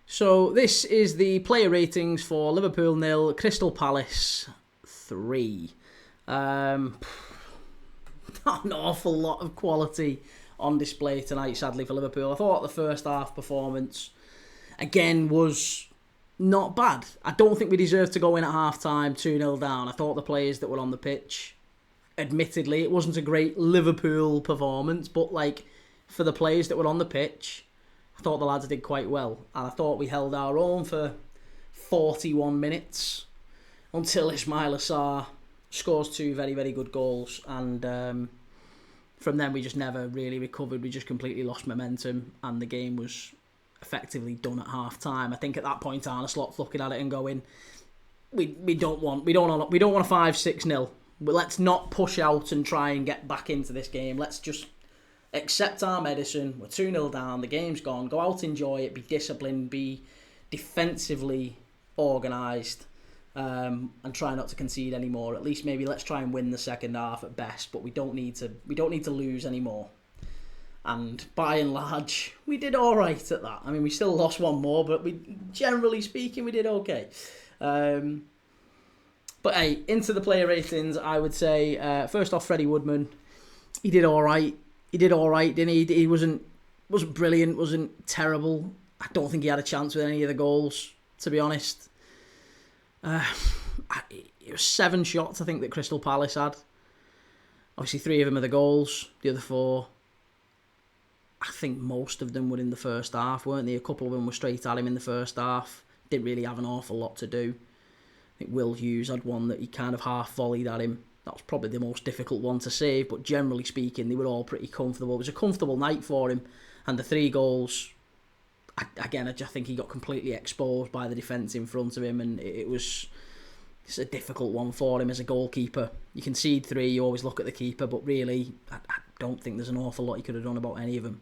So this is the player ratings for Liverpool 0, Crystal Palace 3. Not an awful lot of quality on display tonight, sadly, for Liverpool. I thought the first half performance, again, was not bad. I don't think we deserved to go in at half-time 2-0 down. I thought the players that were on the pitch, admittedly, it wasn't a great Liverpool performance, but for the players that were on the pitch, I thought the lads did quite well. And I thought we held our own for 41 minutes until Ismail Assar scores two very, very good goals. And from then we just never really recovered. We just completely lost momentum, and the game was effectively done at half time. I think at that point Arne Slot's looking at it and going, we don't want a 5-6-0. But let's not push out and try and get back into this game. Let's just accept our medicine. We're 2-0 down. The game's gone. Go out, enjoy it. Be disciplined. Be defensively organised. And try not to concede anymore. At least maybe let's try and win the second half at best. But we don't need to lose anymore. And by and large, we did all right at that. I mean, we still lost one more, but generally speaking, we did okay. But hey, into the player ratings, I would say first off, Freddie Woodman, he did all right. He did all right, didn't he? He wasn't brilliant, wasn't terrible. I don't think he had a chance with any of the goals, to be honest. It was 7 shots, I think, that Crystal Palace had. Obviously, 3 of them are the goals. The other 4, I think most of them were in the first half, weren't they? A couple of them were straight at him in the first half. Didn't really have an awful lot to do. I think Will Hughes had one that he kind of half volleyed at him. That was probably the most difficult one to save, but generally speaking, they were all pretty comfortable. It was a comfortable night for him, and the 3 goals, again, I just think he got completely exposed by the defence in front of him, and it's a difficult one for him as a goalkeeper. You concede 3, you always look at the keeper, but really, I don't think there's an awful lot he could have done about any of them.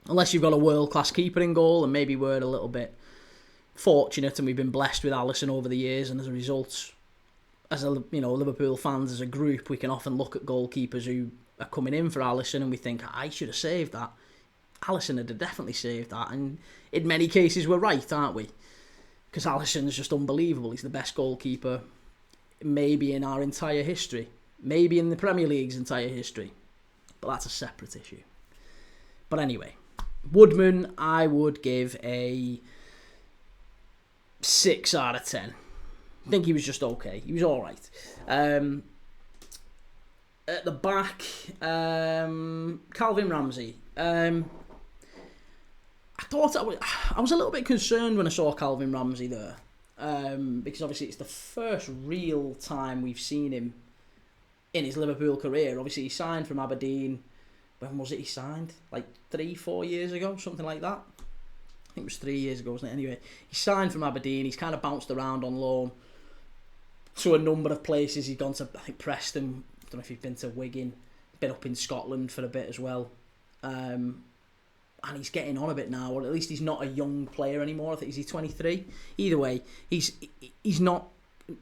Unless you've got a world-class keeper in goal, and maybe we're a little bit fortunate and we've been blessed with Alisson over the years, and as a result, as Liverpool fans as a group, we can often look at goalkeepers who are coming in for Alisson and we think, I should have saved that. Alisson had definitely saved that, and in many cases we're right, aren't we? Because Alisson's just unbelievable. He's the best goalkeeper maybe in our entire history, maybe in the Premier League's entire history, but that's a separate issue. But anyway, Woodman, I would give a 6 out of 10. I think he was just okay. He was all right. At the back, Calvin Ramsey. I thought I was a little bit concerned when I saw Calvin Ramsey there, because obviously it's the first real time we've seen him in his Liverpool career. Obviously he signed from Aberdeen. When was it he signed? 3-4 years ago, something like that. I think it was 3 years ago, wasn't it? Anyway, he signed from Aberdeen. He's kind of bounced around on loan to a number of places. He's gone to, I think, Preston. I don't know if he's been to Wigan. Been up in Scotland for a bit as well. And he's getting on a bit now, or at least he's not a young player anymore. I think he's 23. Either way, he's not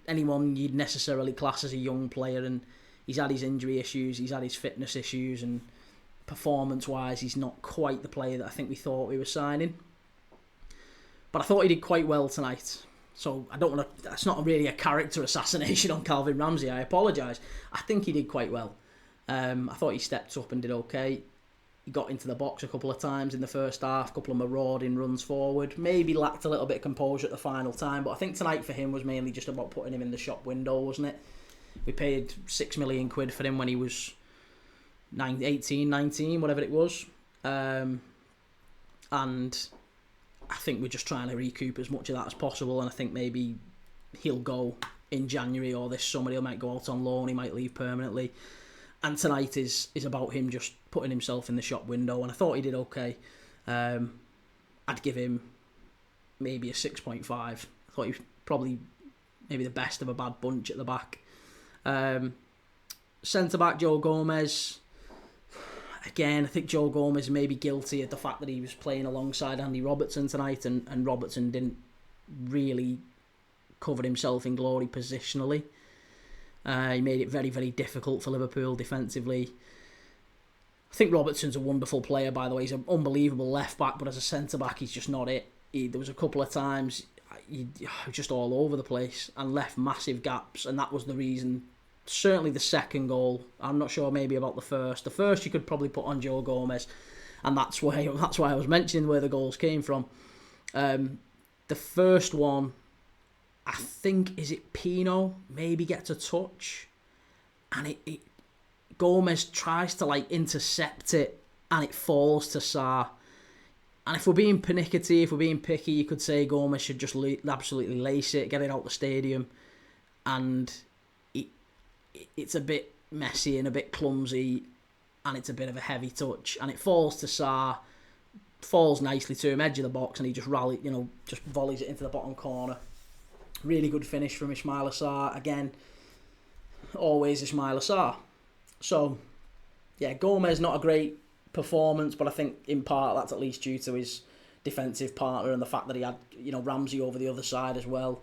anyone you'd necessarily class as a young player, and he's had his injury issues, he's had his fitness issues, and performance-wise, he's not quite the player that I think we thought we were signing. But I thought he did quite well tonight. So I don't want to. That's not really a character assassination on Calvin Ramsey. I apologise. I think he did quite well. I thought he stepped up and did okay. He got into the box a couple of times in the first half, a couple of marauding runs forward. Maybe lacked a little bit of composure at the final time, but I think tonight for him was mainly just about putting him in the shop window, wasn't it? We paid £6 million for him when he was 18, 19, whatever it was. And I think we're just trying to recoup as much of that as possible, and I think maybe he'll go in January or this summer. He might go out on loan, he might leave permanently. And tonight is about him just putting himself in the shop window, and I thought he did okay. I'd give him maybe a 6.5. I thought he was probably maybe the best of a bad bunch at the back. Centre-back Joe Gomez. Again, I think Joe Gomez may be guilty of the fact that he was playing alongside Andy Robertson tonight, and Robertson didn't really cover himself in glory positionally. He made it very, very difficult for Liverpool defensively. I think Robertson's a wonderful player, by the way. He's an unbelievable left back, but as a centre back, he's just not it. There was a couple of times he just all over the place and left massive gaps, and that was the reason. Certainly the second goal. I'm not sure maybe about the first. The first you could probably put on Joe Gomez, and that's why I was mentioning where the goals came from. The first one, I think, is it Pino maybe gets a touch, and Gomez tries to like intercept it, and it falls to Sarr. And if we're being pernickety, if we're being picky, you could say Gomez should just absolutely lace it, get it out the stadium, and it's a bit messy and a bit clumsy, and it's a bit of a heavy touch, and it falls to Sarr, falls nicely to him, edge of the box, and he just just volleys it into the bottom corner. Really good finish from Ismaila Sarr. Again, always Ismaila Sarr. So, yeah, Gomez, not a great performance, but I think in part that's at least due to his defensive partner and the fact that he had, Ramsey over the other side as well.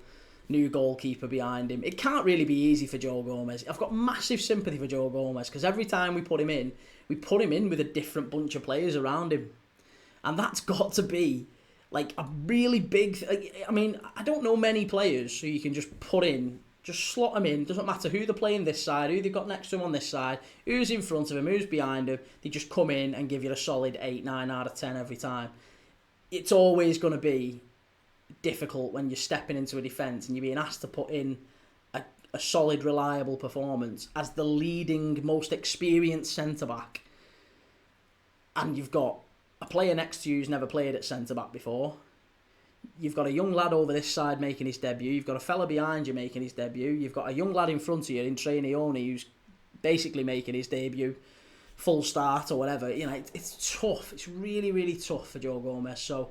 New goalkeeper behind him. It can't really be easy for Joe Gomez. I've got massive sympathy for Joe Gomez because every time we put him in with a different bunch of players around him. And that's got to be like a really big... I mean, I don't know many players who you can just put in, just slot them in. Doesn't matter who they're playing this side, who they've got next to him on this side, who's in front of him, who's behind him. They just come in and give you a solid 8, 9 out of 10 every time. It's always going to be difficult when you're stepping into a defence and you're being asked to put in a solid, reliable performance as the leading, most experienced centre-back, and you've got a player next to you who's never played at centre-back before. You've got a young lad over this side making his debut. You've got a fella behind you making his debut. You've got a young lad in front of you in Trainioni who's basically making his debut, full start or whatever. It's tough. It's really, really tough for Joe Gomez. So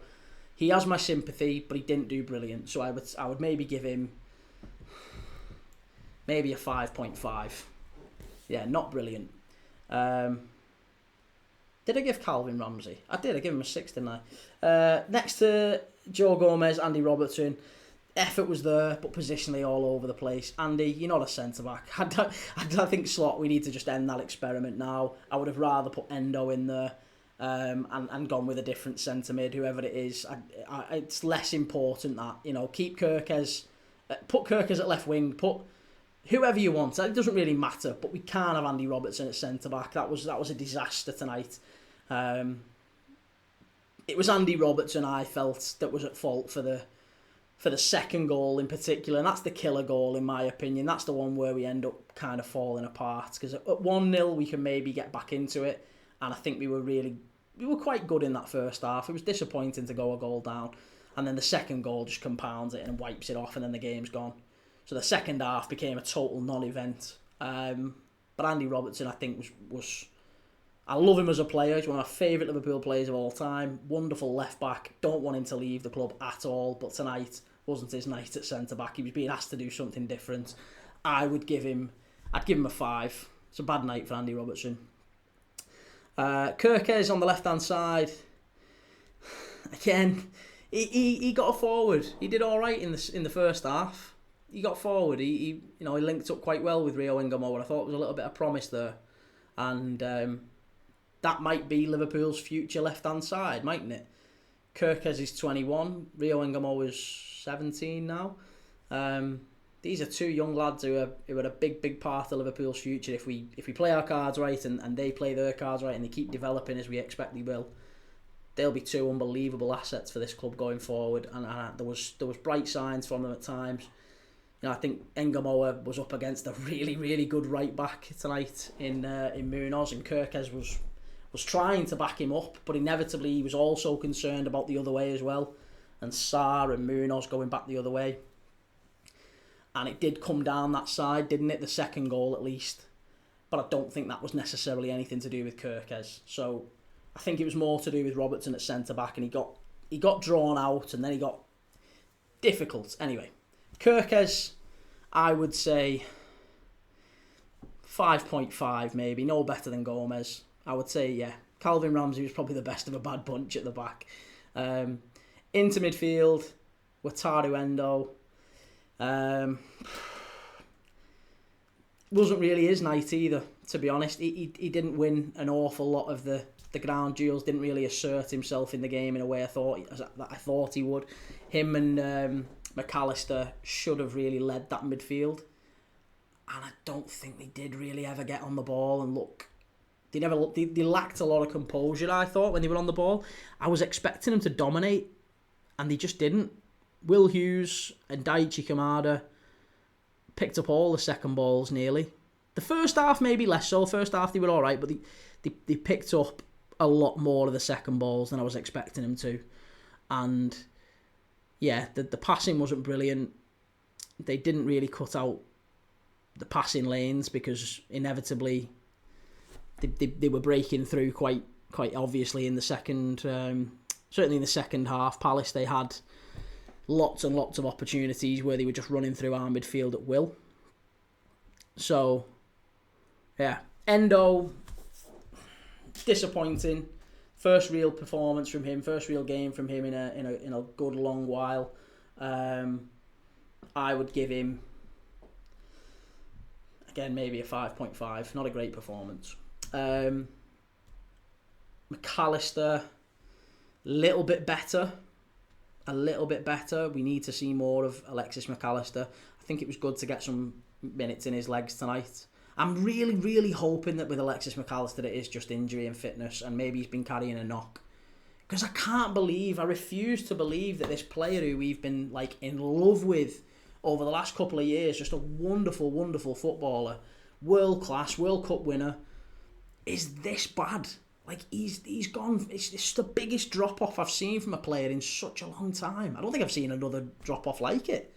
he has my sympathy, but he didn't do brilliant. So I would maybe give him maybe a 5.5. Yeah, not brilliant. Did I give Calvin Ramsey? I did. I gave him a 6, didn't I? Next to Joe Gomez, Andy Robertson. Effort was there, but positionally all over the place. Andy, you're not a centre-back. I think Slot, we need to just end that experiment now. I would have rather put Endo in there and gone with a different centre-mid, whoever it is. It's less important that, keep Kirkes, put Kirkes at left wing, put whoever you want. It doesn't really matter, but we can't have Andy Robertson at centre-back. That was a disaster tonight. It was Andy Robertson, I felt, that was at fault for the second goal in particular, and that's the killer goal in my opinion. That's the one where we end up kind of falling apart, because at 1-0 we can maybe get back into it, and I think we were quite good in that first half. It was disappointing to go a goal down, and then the second goal just compounds it and wipes it off, and then the game's gone. So the second half became a total non-event. But Andy Robertson, I think, was I love him as a player. He's one of my favourite Liverpool players of all time. Wonderful left back. Don't want him to leave the club at all. But tonight wasn't his night at centre back. He was being asked to do something different. I'd give him a 5. It's a bad night for Andy Robertson. Kirkes on the left hand side. Again, he got forward. He did all right in the first half. He got forward. He linked up quite well with Rio Ingamo. I thought there was a little bit of promise there, and that might be Liverpool's future left-hand side, mightn't it? Kirkes is 21. Rio Ingamo is 17 now. These are two young lads who are a big part of Liverpool's future. If we play our cards right and they play their cards right and they keep developing as we expect they will, they'll be two unbelievable assets for this club going forward. And there was bright signs from them at times. I think Engamoa was up against a really, really good right back tonight in Munoz, and Kirkes was trying to back him up, but inevitably he was also concerned about the other way as well, and Sarr and Munoz going back the other way. And it did come down that side, didn't it? The second goal at least. But I don't think that was necessarily anything to do with Kirkes. So I think it was more to do with Robertson at centre back, and he got drawn out, and then he got difficult. Anyway, Kirkes, I would say 5.5 maybe, no better than Gomez. I would say, yeah, Calvin Ramsey was probably the best of a bad bunch at the back. Into midfield, Wataru Endo. Wasn't really his night either to be honest. He didn't win an awful lot of the ground duels, didn't really assert himself in the game in a way I thought he would. Him and McAllister should have really led that midfield. And I don't think they did really ever get on the ball and look. They lacked a lot of composure, I thought, when they were on the ball. I was expecting them to dominate, and they just didn't. Will Hughes and Daichi Kamada picked up all the second balls nearly. The first half maybe less so. First half they were all right, but they picked up a lot more of the second balls than I was expecting them to. And yeah, the passing wasn't brilliant. They didn't really cut out the passing lanes because inevitably they were breaking through quite obviously in the second, certainly in the second half. Palace, they had lots and lots of opportunities where they were just running through our midfield at will. So, yeah. Endo, disappointing. First real performance from him, first real game from him in a good long while. I would give him, again, maybe a 5.5. Not a great performance. McAllister, little bit better. We need to see more of Alexis McAllister. I think it was good to get some minutes in his legs tonight. I'm really, really hoping that with Alexis McAllister it is just injury and fitness, and maybe he's been carrying a knock. Because I refuse to believe that this player who we've been like in love with over the last couple of years, just a wonderful, wonderful footballer, world class, World Cup winner, is this bad. Like he's gone. It's the biggest drop off I've seen from a player in such a long time. I don't think I've seen another drop off like it,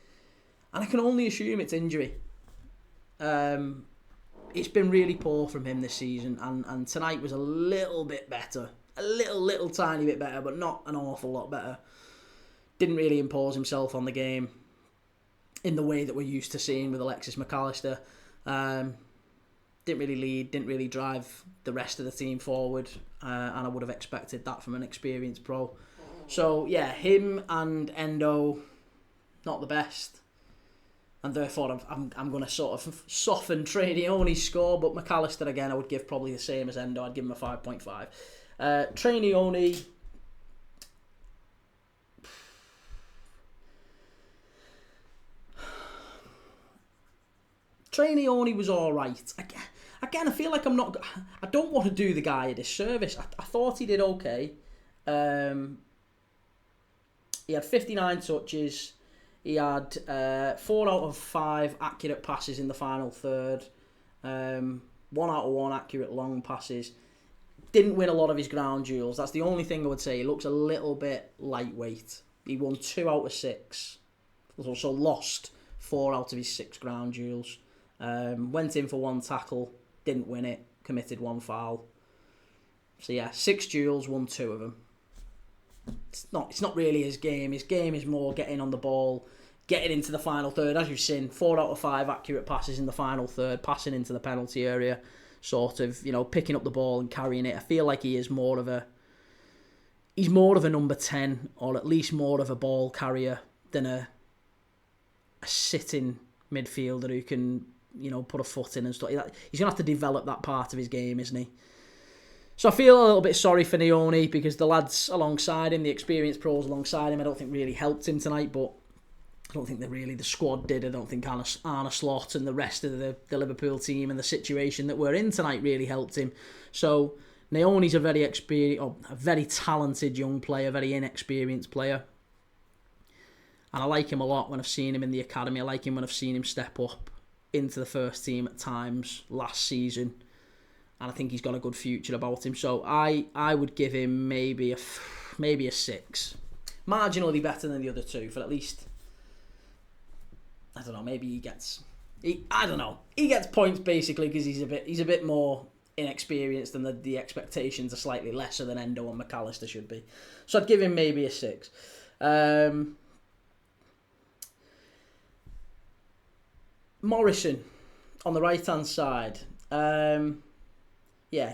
and I can only assume it's injury. It's been really poor from him this season, and tonight was a little bit better. A little tiny bit better, but not an awful lot better. Didn't really impose himself on the game in the way that we're used to seeing with Alexis McAllister. Didn't really lead, didn't really drive the rest of the team forward, and I would have expected that from an experienced pro. So, yeah, him and Endo, not the best. And therefore, I'm going to sort of soften Trainioni's score, but McAllister, again, I would give probably the same as Endo. I'd give him a 5.5. Trainioni, was all right. Again, I feel like I don't want to do the guy a disservice. I thought he did okay. He had 59 touches. He had 4 out of 5 accurate passes in the final third. 1 out of 1 accurate long passes. Didn't win a lot of his ground duels. That's the only thing I would say. He looks a little bit lightweight. He won 2 out of 6. He's also lost 4 out of his 6 ground duels. Went in for 1 tackle. Didn't win it. Committed 1 foul. So yeah, 6 duels, won 2 of them. It's not really his game. His game is more getting on the ball, getting into the final third. As you've seen, 4 out of 5 accurate passes in the final third, passing into the penalty area, sort of, picking up the ball and carrying it. I feel like he is more of a number 10, or at least more of a ball carrier than a sitting midfielder who can, put a foot in and stuff. He's going to have to develop that part of his game, isn't he? So I feel a little bit sorry for Nioni because the lads alongside him, the experienced pros alongside him, I don't think really helped him tonight, but I don't think the squad did. I don't think Arne Slot and the rest of the Liverpool team and the situation that we're in tonight really helped him. So Nioni's a very talented young player, very inexperienced player. And I like him a lot when I've seen him in the academy. I like him when I've seen him step up into the first team at times last season. And I think he's got a good future about him. So I would give him maybe a 6. Marginally better than the other two, for at least, I don't know, maybe he gets points basically because he's a bit more inexperienced and the expectations are slightly lesser than Endo and McAllister should be. So I'd give him maybe a 6. Morrison on the right hand side.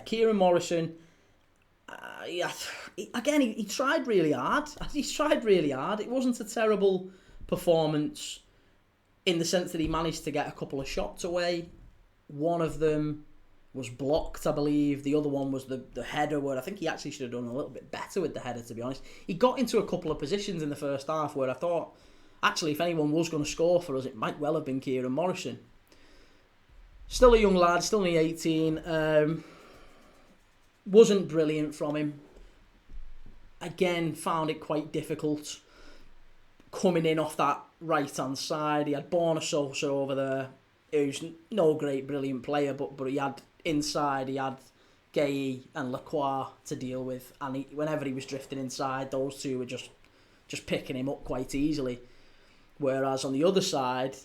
Kieran Morrison. Again, he tried really hard. It wasn't a terrible performance in the sense that he managed to get a couple of shots away. One of them was blocked, I believe. The other one was the header, where I think he actually should have done a little bit better with the header, to be honest. He got into a couple of positions in the first half where I thought, actually, if anyone was going to score for us, it might well have been Kieran Morrison. Still a young lad, still only 18. Wasn't brilliant from him. Again, found it quite difficult coming in off that right-hand side. He had Borna Sosa over there, who's no great, brilliant player, but he had inside, he had Gay and Lacroix to deal with, and whenever he was drifting inside, those two were just picking him up quite easily. Whereas on the other side,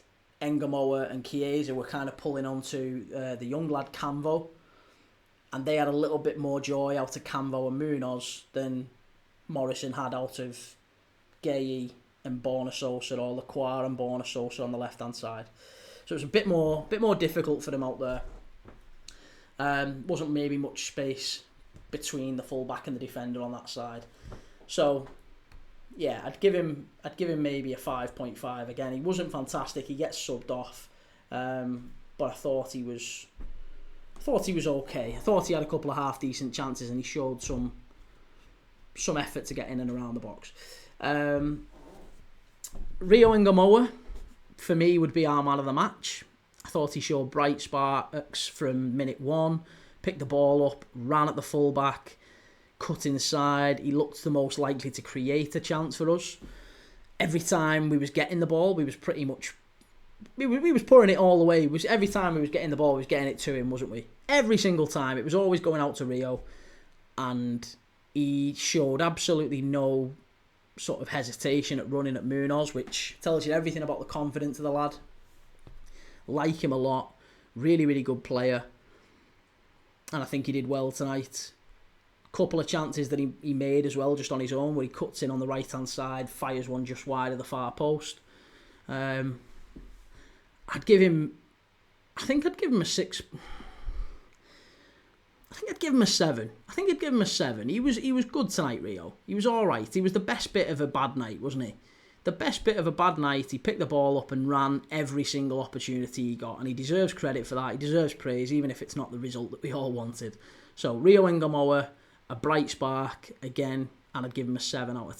Engamoa and Chiesa were kind of pulling onto the young lad Camvo, and they had a little bit more joy out of Camvo and Munoz than Morrison had out of Gay and Borna Sosa, or Lacroix and Borna Sosa on the left-hand side. So it was a bit more difficult for them out there. Wasn't maybe much space between the fullback and the defender on that side. So yeah, I'd give him maybe a 5.5. Again, he wasn't fantastic. He gets subbed off, but I thought he was okay. I thought he had a couple of half decent chances, and he showed some effort to get in and around the box. Rio Ngamoa, for me, would be our man of the match. I thought he showed bright sparks from minute one, picked the ball up, ran at the fullback, cut inside. He looked the most likely to create a chance for us. Every time we was getting the ball, we was pretty much... We was pouring it all away. Every time we was getting the ball, we was getting it to him, wasn't we? Every single time. It was always going out to Rio. And he showed absolutely no sort of hesitation at running at Munoz, which tells you everything about the confidence of the lad. Like him a lot. Really, really good player. And I think he did well tonight. Couple of chances that he made as well, just on his own, where he cuts in on the right-hand side, fires one just wide of the far post. I think I'd give him a 6. I think I'd give him a 7. He was good tonight, Rio. He was all right. He was the best bit of a bad night, wasn't he? The best bit of a bad night. He picked the ball up and ran every single opportunity he got, and he deserves credit for that. He deserves praise, even if it's not the result that we all wanted. So Rio Ngamoa, a bright spark again, and I'd give him a 7 out of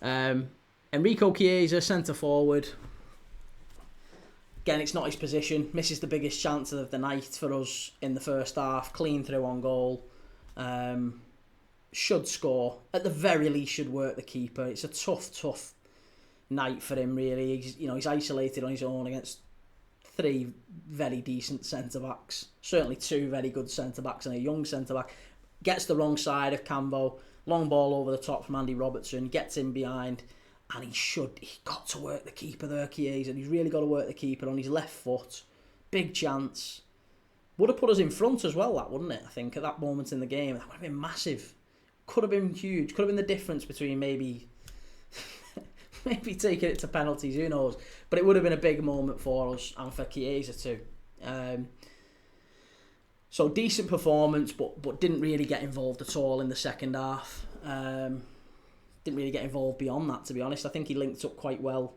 10. Enrico Chiesa, centre forward. Again, it's not his position. Misses the biggest chance of the night for us in the first half. Clean through on goal. Should score. At the very least, should work the keeper. It's a tough night for him, really. He's isolated on his own against 3 very decent centre-backs. Certainly 2 very good centre-backs and a young centre-back. Gets the wrong side of Cambo. Long ball over the top from Andy Robertson. Gets in behind. And he got to work the keeper there, Chiesa. He's really got to work the keeper on his left foot. Big chance. Would have put us in front as well, that, wouldn't it? I think, at that moment in the game. That would have been massive. Could have been huge. Could have been the difference between maybe taking it to penalties, who knows. But it would have been a big moment for us and for Chiesa too. So decent performance, but didn't really get involved at all in the second half. Didn't really get involved beyond that, to be honest. I think he linked up quite well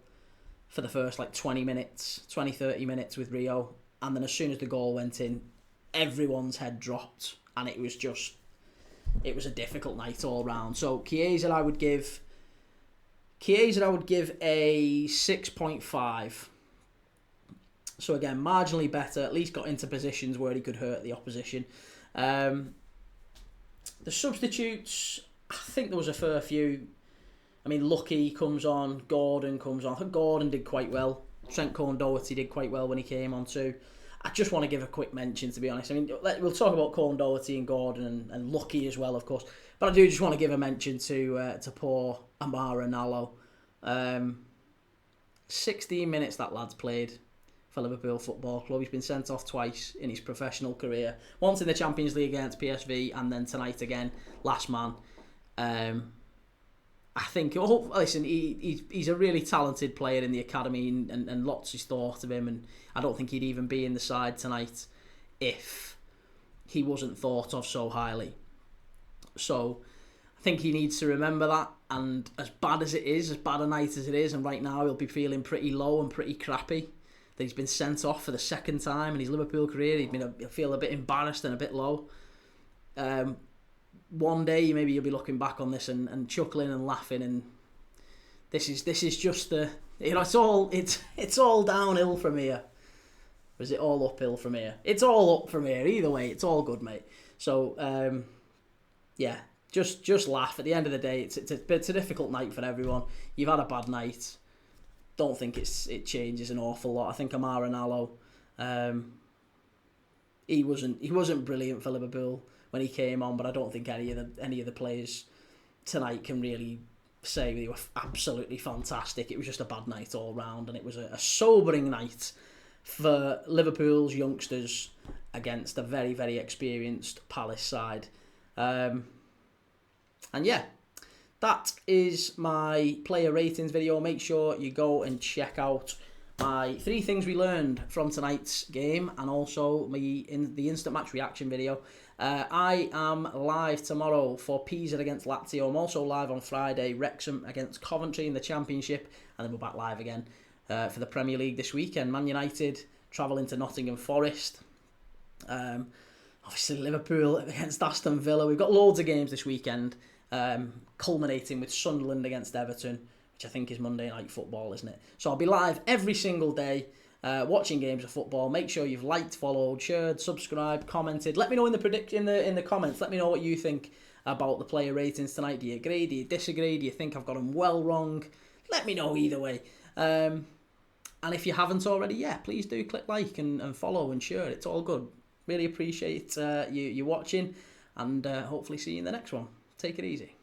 for the first 20 minutes, 30 minutes with Rio. And then as soon as the goal went in, everyone's head dropped. And it was a difficult night all round. So Chiesa I would give a 6.5. So again, marginally better. At least got into positions where he could hurt the opposition. The substitutes, I think there was a fair few. I mean, Lucky comes on, Gordon comes on. I think Gordon did quite well. Trent Cohn-Doherty did quite well when he came on too. I just want to give a quick mention, to be honest. I mean, we'll talk about Cohn-Doherty and Gordon and Lucky as well, of course. But I do just want to give a mention to poor Amara Nallo. 16 minutes that lad's played for Liverpool Football Club. He's been sent off twice in his professional career. Once in the Champions League against PSV, and then tonight again, last man. I think, listen, he's a really talented player in the academy, and lots is thought of him, and I don't think he'd even be in the side tonight if he wasn't thought of so highly. So I think he needs to remember that, and as bad as it is, as bad a night as it is, and right now he'll be feeling pretty low and pretty crappy, that he's been sent off for the second time in his Liverpool career. I feel a bit embarrassed and a bit low. One day maybe you'll be looking back on this and chuckling and laughing, and this is just it's all downhill from here. Or is it all uphill from here? It's all up from here. Either way, it's all good, mate. So yeah, just laugh. At the end of the day, it's a difficult night for everyone. You've had a bad night. Don't think it changes an awful lot. I think Amara Nallo, he wasn't brilliant for Liverpool when he came on, but I don't think any of the players tonight can really say they were absolutely fantastic. It was just a bad night all round, and it was a sobering night for Liverpool's youngsters against a very, very experienced Palace side. And yeah, that is my player ratings video. Make sure you go and check out my 3 things we learned from tonight's game, and also the instant match reaction video. I am live tomorrow for Pisa against Lazio. I'm also live on Friday, Wrexham against Coventry in the Championship, and then we're back live again for the Premier League this weekend. Man United travelling to Nottingham Forest. Obviously Liverpool against Aston Villa. We've got loads of games this weekend, culminating with Sunderland against Everton, which I think is Monday Night Football, isn't it? So I'll be live every single day watching games of football. Make sure you've liked, followed, shared, subscribed, commented. Let me know in the comments. Let me know what you think about the player ratings tonight. Do you agree? Do you disagree? Do you think I've got them well wrong? Let me know either way. And if you haven't already, yeah, please do click like and follow and share. It's all good. Really appreciate you watching, and hopefully see you in the next one. Take it easy.